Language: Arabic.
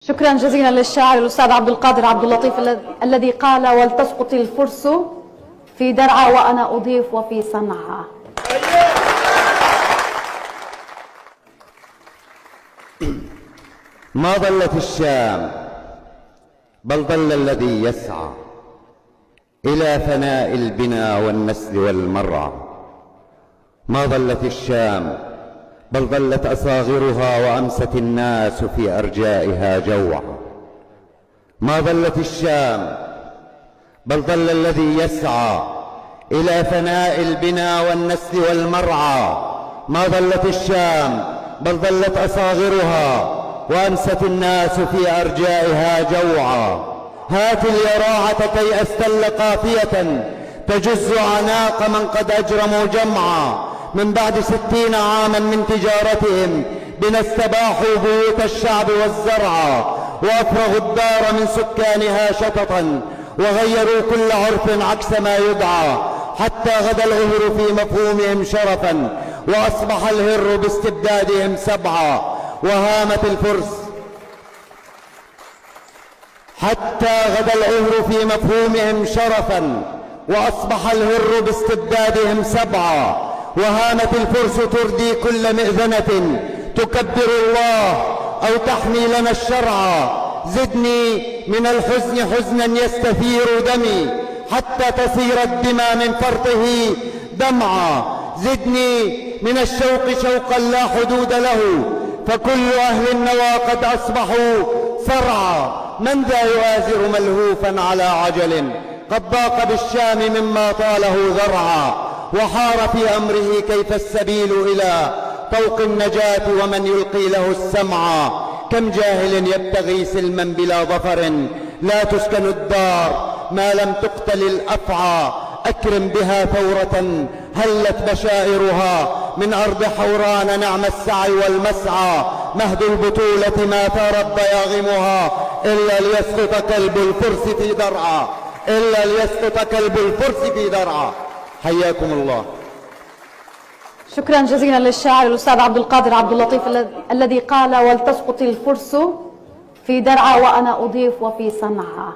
شكرا جزيلا للشاعر الأستاذ عبد القادر عبد اللطيف الذي قال: ولتسقط الفرس في درعا وأنا أضيف وفي صنعاء. ما ضلت الشام بل ضل الذي يسعى إلى فناء البنا والنسل والمرعى. ما ضلت الشام بل ضلت أصاغرها وأمست الناس في أرجائها جوعا. ما ضلت الشام بل ضل الذي يسعى إلى فناء البنا والنسل والمرعى. ما ضلت الشام بل ضلت أصاغرها وأمست الناس في أرجائها جوعا. هات اليراعة كي أستل قافية تجز أعناق من قد أجرموا جمعا. من بعد 60 عاما من تجارتهم بنا استباحوا بيوت الشعب والزرع، وأفرغوا الدار من سكانها شططا، وغيروا كل عرف عكس ما يدعى، حتى غدا الغهر في مفهومهم شرفا، وأصبح الهر باستبدادهم سبعا. وهامت الفرس حتى غدا العهر في مفهومهم شرفا، وأصبح الهر باستبدادهم سبعا. وهامت الفرس تردي كل مئذنة تكبر الله أو تحمي لنا الشرع. زدني من الحزن حزنا يستثير دمي، حتى تصير الدمى من فرطه دمعا. زدني من الشوق شوقا لا حدود له، فكل أهل النوى قد أصبحوا صرعا. من ذا يؤازر ملهوفا على عجل قد ضاق بالشام مما طاله ذرعا. وحار في أمره كيف السبيل إلى طوق النجاة ومن يلقي له السمع. كم جاهل يبتغي سلما بلا ظفر، لا تسكن الدار ما لم تقتل الأفعى. أكرم بها ثورة هلت بشائرها من أرض حوران، نعم السعي والمسعى. مهد البطولة ما ثارت ضياغمها، إلا ليسقط كلب الفرس في درعا، إلا ليسقط كلب الفرس في درعا. حياكم الله. شكرا جزيلا للشاعر الأستاذ عبد القادر عبد اللطيف الذي قال: ولتسقط الفرس في درعا وأنا أضيف وفي صنعاء.